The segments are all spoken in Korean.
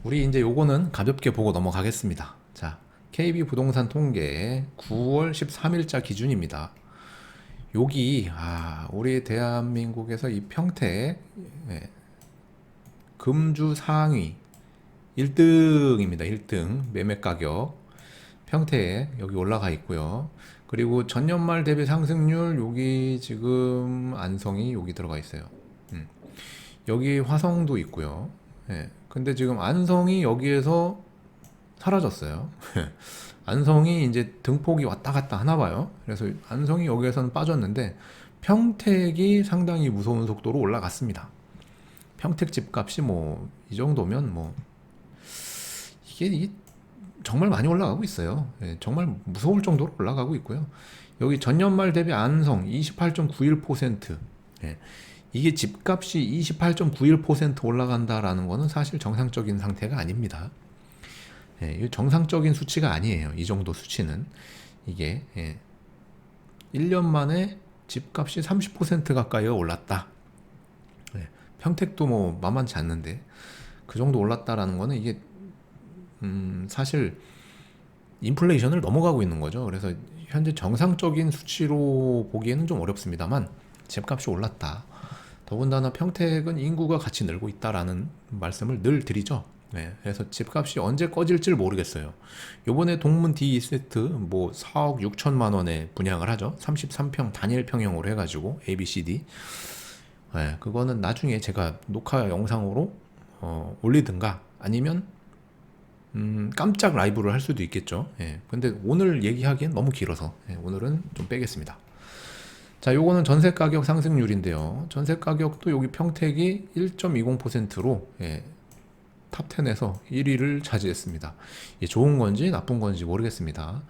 우리 이제 요거는 가볍게 보고 넘어가겠습니다. 자, KB 부동산 통계 9월 13일자 기준입니다. 여기 우리 대한민국에서 이 평택 금주 상위 1등입니다. 1등 매매 가격 평택 여기 올라가 있고요. 그리고 전년말 대비 상승률 여기 지금 안성이 여기 들어가 있어요. 여기 화성도 있고요. 근데 지금 안성이 여기에서 사라졌어요. 안성이 이제 등폭이 왔다 갔다 하나 봐요. 그래서 안성이 여기에서는 빠졌는데 평택이 상당히 무서운 속도로 올라갔습니다. 평택 집값이 뭐 이 정도면 뭐 이게 정말 많이 올라가고 있어요. 정말 무서울 정도로 올라가고 있고요. 여기 전년말 대비 안성 28.91%. 이게 집값이 28.91% 올라간다라는 거는 사실 정상적인 상태가 아닙니다. 정상적인 수치가 아니에요. 이 정도 수치는. 이게 1년 만에 집값이 30% 가까이 올랐다. 평택도 뭐 만만치 않는데 그 정도 올랐다라는 거는 이게 사실 인플레이션을 넘어가고 있는 거죠. 그래서 현재 정상적인 수치로 보기에는 좀 어렵습니다만 집값이 올랐다. 더군다나 평택은 인구가 같이 늘고 있다라는 말씀을 늘 드리죠. 그래서 집값이 언제 꺼질지 모르겠어요. 요번에 동문 D2세트 뭐 4억 6천만 원에 분양을 하죠. 33평 단일 평형으로 해가지고 ABCD. 그거는 나중에 제가 녹화 영상으로 올리든가 아니면 깜짝 라이브를 할 수도 있겠죠. 근데 오늘 얘기하기엔 너무 길어서 오늘은 좀 빼겠습니다. 자, 요거는 전세 가격 상승률인데요. 전세 가격도 여기 평택이 1.20%로 탑 10에서 1위를 차지했습니다. 이게 좋은 건지 나쁜 건지 모르겠습니다.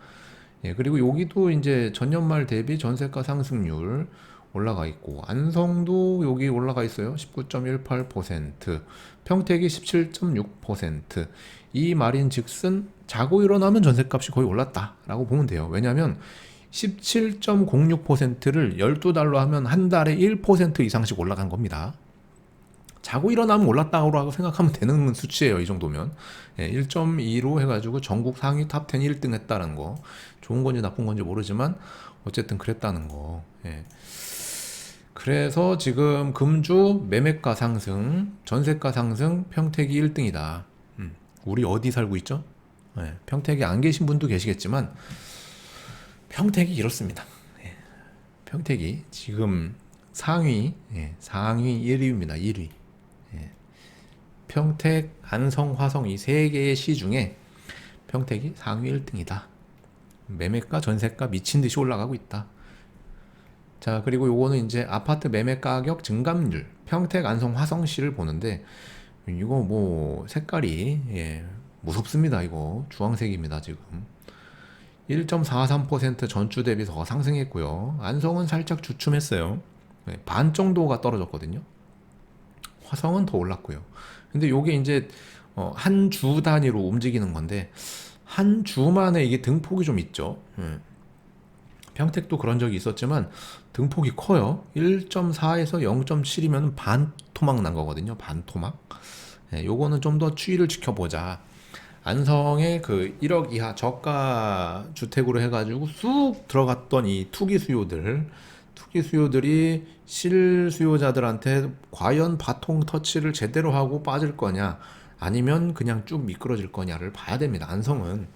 그리고 여기도 이제 전년말 대비 전세가 상승률 올라가 있고 안성도 여기 올라가 있어요. 19.18%, 평택이 17.6%. 이 말인 즉슨 자고 일어나면 전세값이 거의 올랐다라고 보면 돼요. 왜냐하면 17.06%를 12달러 하면 한 달에 1% 이상씩 올라간 겁니다. 자고 일어나면 올랐다고 생각하면 되는 수치예요. 이 정도면 1.2로 해가지고 전국 상위 탑 10 1등 했다는 거. 좋은 건지 나쁜 건지 모르지만 어쨌든 그랬다는 거. 그래서 지금 금주 매매가 상승, 전세가 상승, 평택이 1등이다. 우리 어디 살고 있죠? 평택에 안 계신 분도 계시겠지만 평택이 이렇습니다. 평택이 지금 상위 1위입니다. 1위. 평택, 안성, 화성 이 세 개의 시 중에 평택이 상위 1등이다. 매매가, 전세가 미친 듯이 올라가고 있다. 자, 그리고 요거는 이제 아파트 매매 가격 증감률, 평택, 안성, 화성시를 보는데 이거 뭐 색깔이 무섭습니다. 이거 주황색입니다. 지금 1.43% 전주 대비 더 상승했고요. 안성은 살짝 주춤했어요. 반 정도가 떨어졌거든요. 화성은 더 올랐고요. 근데 요게 이제 한 주 단위로 움직이는 건데 한 주만에 이게 등폭이 좀 있죠. 평택도 그런 적이 있었지만 등폭이 커요. 1.4에서 0.7이면 반 토막 난 거거든요. 반 토막. 요거는 좀 더 추이를 지켜보자. 안성의 그 1억 이하 저가 주택으로 해가지고 쑥 들어갔던 이 투기 수요들이 실수요자들한테 과연 바통 터치를 제대로 하고 빠질 거냐 아니면 그냥 쭉 미끄러질 거냐를 봐야 됩니다. 안성은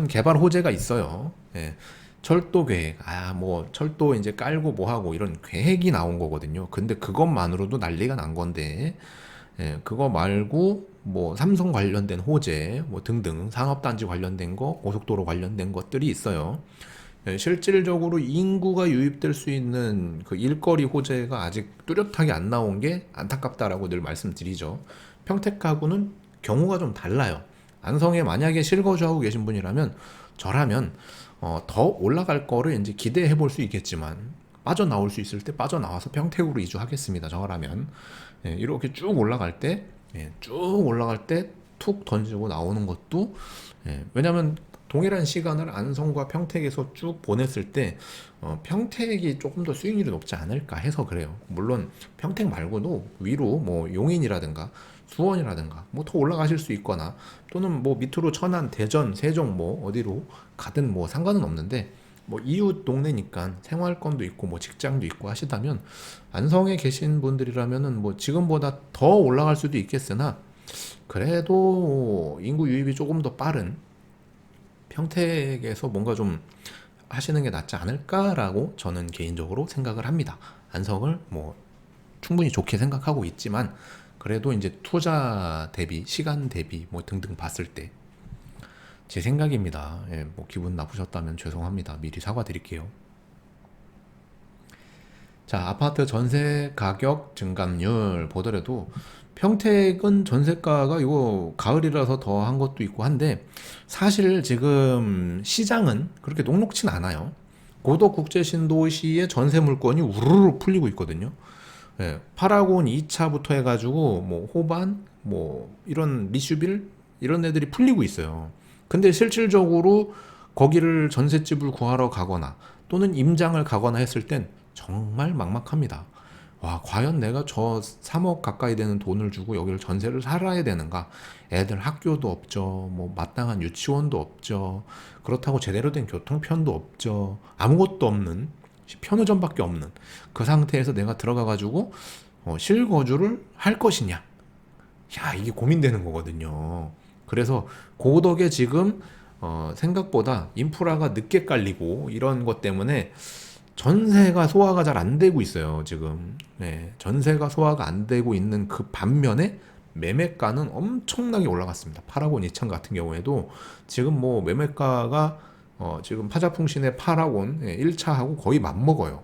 개발 호재가 있어요. 철도 계획, 뭐 철도 이제 깔고 뭐 하고 이런 계획이 나온 거거든요. 근데 그것만으로도 난리가 난 건데, 그거 말고 뭐 삼성 관련된 호재, 뭐 등등 산업단지 관련된 거, 고속도로 관련된 것들이 있어요. 실질적으로 인구가 유입될 수 있는 그 일거리 호재가 아직 뚜렷하게 안 나온 게 안타깝다라고 늘 말씀드리죠. 평택하고는 경우가 좀 달라요. 안성에 만약에 실거주하고 계신 분이라면 저라면 더 올라갈 거를 이제 기대해 볼 수 있겠지만 빠져나올 수 있을 때 빠져나와서 평택으로 이주하겠습니다. 저라면 이렇게 쭉 올라갈 때 툭 던지고 나오는 것도 왜냐면 동일한 시간을 안성과 평택에서 쭉 보냈을 때 평택이 조금 더 수익률이 높지 않을까 해서 그래요. 물론 평택 말고도 위로 뭐 용인이라든가 수원이라든가 뭐 더 올라가실 수 있거나 또는 뭐 밑으로 천안, 대전, 세종 뭐 어디로 가든 뭐 상관은 없는데 뭐 이웃 동네니까 생활권도 있고 뭐 직장도 있고 하시다면 안성에 계신 분들이라면은 뭐 지금보다 더 올라갈 수도 있겠으나 그래도 인구 유입이 조금 더 빠른 평택에서 뭔가 좀 하시는 게 낫지 않을까라고 저는 개인적으로 생각을 합니다. 안성을 뭐 충분히 좋게 생각하고 있지만 그래도 이제 투자 대비, 시간 대비 뭐 등등 봤을 때 제 생각입니다. 예, 뭐 기분 나쁘셨다면 죄송합니다. 미리 사과드릴게요. 자, 아파트 전세 가격 증감률 보더라도 평택은 전세가가 이거 가을이라서 더 한 것도 있고 한데 사실 지금 시장은 그렇게 녹록진 않아요. 고덕국제신도시의 전세 물건이 우르르 풀리고 있거든요. 예, 파라곤 2차부터 해가지고 뭐 호반 뭐 이런 리슈빌 이런 애들이 풀리고 있어요. 근데 실질적으로 거기를 전셋집을 구하러 가거나 또는 임장을 가거나 했을 땐 정말 막막합니다. 와, 과연 내가 저 3억 가까이 되는 돈을 주고 여기를 전세를 살아야 되는가? 애들 학교도 없죠. 뭐 마땅한 유치원도 없죠. 그렇다고 제대로 된 교통편도 없죠. 아무것도 없는 편의점밖에 없는 그 상태에서 내가 들어가 가지고 실거주를 할 것이냐? 야, 이게 고민되는 거거든요. 그래서 고덕에 지금 생각보다 인프라가 늦게 깔리고 이런 것 때문에 전세가 소화가 잘 안 되고 있어요, 지금. 네, 전세가 소화가 안 되고 있는 그 반면에 매매가는 엄청나게 올라갔습니다. 파라곤 이창 같은 경우에도 지금 뭐 매매가가 지금 파자풍신의 파라곤 1차하고 거의 맞먹어요.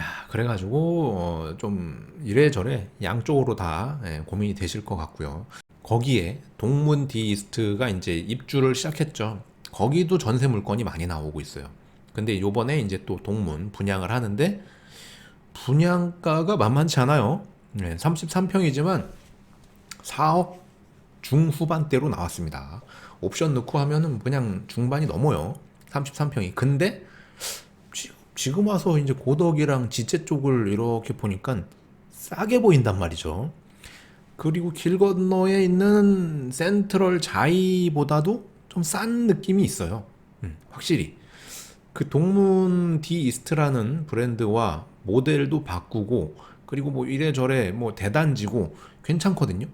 야, 그래가지고 좀 이래저래 양쪽으로 다 고민이 되실 것 같고요. 거기에 동문 디이스트가 이제 입주를 시작했죠. 거기도 전세 물건이 많이 나오고 있어요. 근데 요번에 이제 또 동문 분양을 하는데 분양가가 만만치 않아요. 33평이지만 4억 중후반대로 나왔습니다. 옵션 넣고 하면은 그냥 중반이 넘어요. 33평이. 근데 지금 와서 이제 고덕이랑 지체 쪽을 이렇게 보니까 싸게 보인단 말이죠. 그리고 길 건너에 있는 센트럴 자이보다도 좀 싼 느낌이 있어요. 확실히. 그 동문 디 이스트라는 브랜드와 모델도 바꾸고 그리고 뭐 이래저래 뭐 대단지고 괜찮거든요.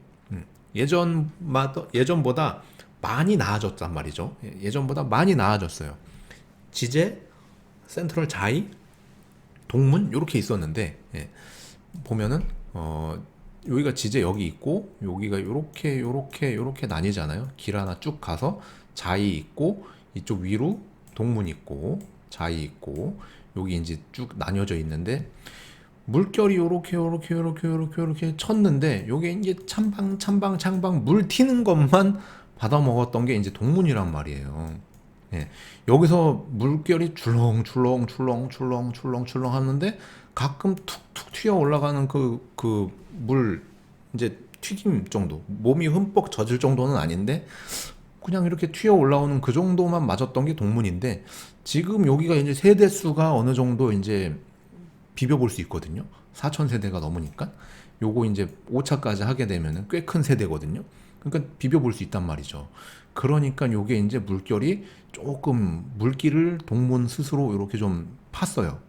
예전보다 많이 나아졌단 말이죠. 예전보다 많이 나아졌어요. 지제, 센트럴 자이, 동문 이렇게 있었는데 보면은 여기가 지제 여기 있고 여기가 요렇게 나뉘잖아요. 길 하나 쭉 가서 자이 있고 이쪽 위로 동문 있고 자이 있고 여기 이제 쭉 나뉘어져 있는데 물결이 요렇게 쳤는데 요게 이제 찬방 물 튀는 것만 받아 먹었던 게 이제 동문이란 말이에요. 예. 여기서 물결이 출렁출렁 하는데 가끔 툭툭 튀어 올라가는 그 물 이제 튀김 정도 몸이 흠뻑 젖을 정도는 아닌데 그냥 이렇게 튀어 올라오는 그 정도만 맞았던 게 동문인데 지금 여기가 이제 세대 수가 어느 정도 이제 비벼볼 수 있거든요. 4천 세대가 넘으니까 요거 이제 5차까지 하게 되면 꽤 큰 세대거든요. 그러니까 비벼볼 수 있단 말이죠. 그러니까 요게 이제 물결이 조금 물기를 동문 스스로 이렇게 좀 팠어요.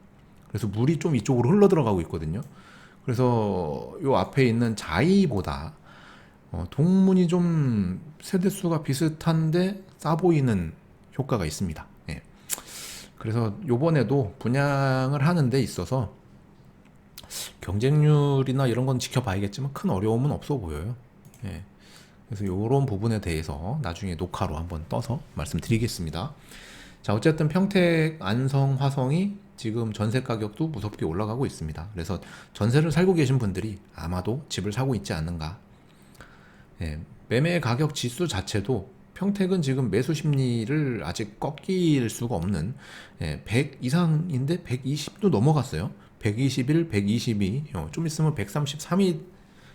그래서 물이 좀 이쪽으로 흘러 들어가고 있거든요. 그래서 요 앞에 있는 자이보다 동문이 좀 세대수가 비슷한데 싸 보이는 효과가 있습니다. 예. 그래서 요번에도 분양을 하는 데 있어서 경쟁률이나 이런 건 지켜봐야겠지만 큰 어려움은 없어 보여요. 예. 그래서 이런 부분에 대해서 나중에 녹화로 한번 떠서 말씀드리겠습니다. 자, 어쨌든 평택, 안성, 화성이 지금 전세 가격도 무섭게 올라가고 있습니다. 그래서 전세를 살고 계신 분들이 아마도 집을 사고 있지 않는가. 예, 매매 가격 지수 자체도 평택은 지금 매수 심리를 아직 꺾일 수가 없는 100 이상인데 120도 넘어갔어요. 121, 122, 좀 있으면 133이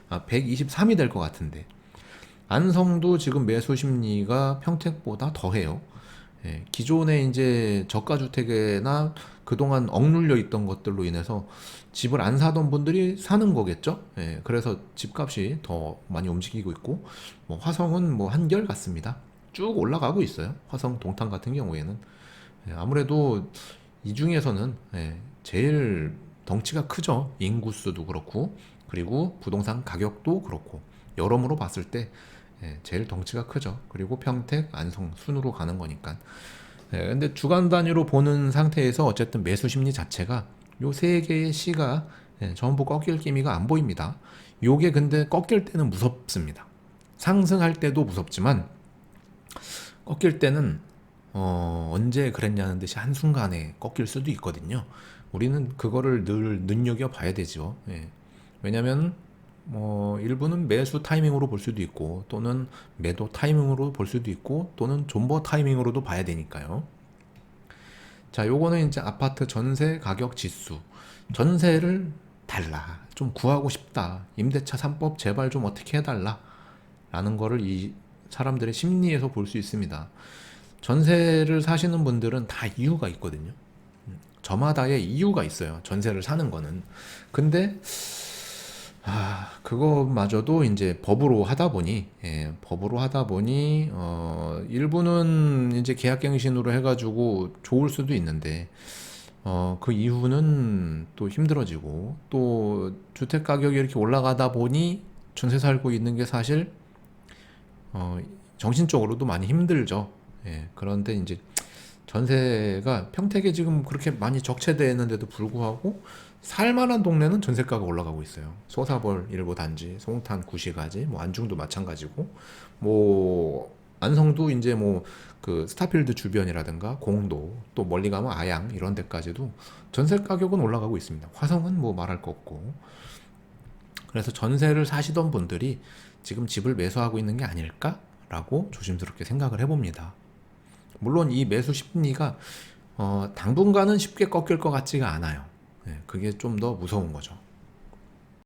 123이 될 것 같은데 안성도 지금 매수 심리가 평택보다 더해요. 예, 기존에 이제 저가 주택이나 그동안 억눌려 있던 것들로 인해서 집을 안 사던 분들이 사는 거겠죠. 예, 그래서 집값이 더 많이 움직이고 있고, 뭐 화성은 뭐 한결 같습니다. 쭉 올라가고 있어요. 화성 동탄 같은 경우에는 예, 아무래도 이 중에서는 제일 덩치가 크죠. 인구수도 그렇고, 그리고 부동산 가격도 그렇고, 여러모로 봤을 때 제일 덩치가 크죠. 그리고 평택, 안성 순으로 가는 거니까. 근데 주간 단위로 보는 상태에서 어쨌든 매수 심리 자체가 요 세 개의 시가 전부 꺾일 기미가 안 보입니다. 요게 근데 꺾일 때는 무섭습니다. 상승할 때도 무섭지만 꺾일 때는 언제 그랬냐는 듯이 한순간에 꺾일 수도 있거든요. 우리는 그거를 늘 눈여겨봐야 되죠. 예. 왜냐면 일부는 매수 타이밍으로 볼 수도 있고 또는 매도 타이밍으로 볼 수도 있고 또는 존버 타이밍으로도 봐야 되니까요. 자, 요거는 이제 아파트 전세 가격 지수. 전세를 달라. 좀 구하고 싶다. 임대차 3법 제발 좀 어떻게 해달라. 라는 거를 이 사람들의 심리에서 볼 수 있습니다. 전세를 사시는 분들은 다 이유가 있거든요. 저마다의 이유가 있어요. 전세를 사는 거는. 근데 그거마저도 이제 법으로 하다 보니, 일부는 이제 계약갱신으로 해가지고 좋을 수도 있는데, 그 이후는 또 힘들어지고, 또 주택 가격이 이렇게 올라가다 보니 전세 살고 있는 게 사실, 정신적으로도 많이 힘들죠. 그런데 이제 전세가 평택에 지금 그렇게 많이 적체되어 있는데도 불구하고 살만한 동네는 전세가가 올라가고 있어요. 소사벌 일부 단지, 송탄 구시가지, 뭐 안중도 마찬가지고, 뭐 안성도 이제 뭐 그 스타필드 주변이라든가 공도 또 멀리 가면 아양 이런 데까지도 전세 가격은 올라가고 있습니다. 화성은 뭐 말할 거 없고. 그래서 전세를 사시던 분들이 지금 집을 매수하고 있는 게 아닐까라고 조심스럽게 생각을 해봅니다. 물론 이 매수 심리가 당분간은 쉽게 꺾일 것 같지가 않아요. 그게 좀 더 무서운 거죠.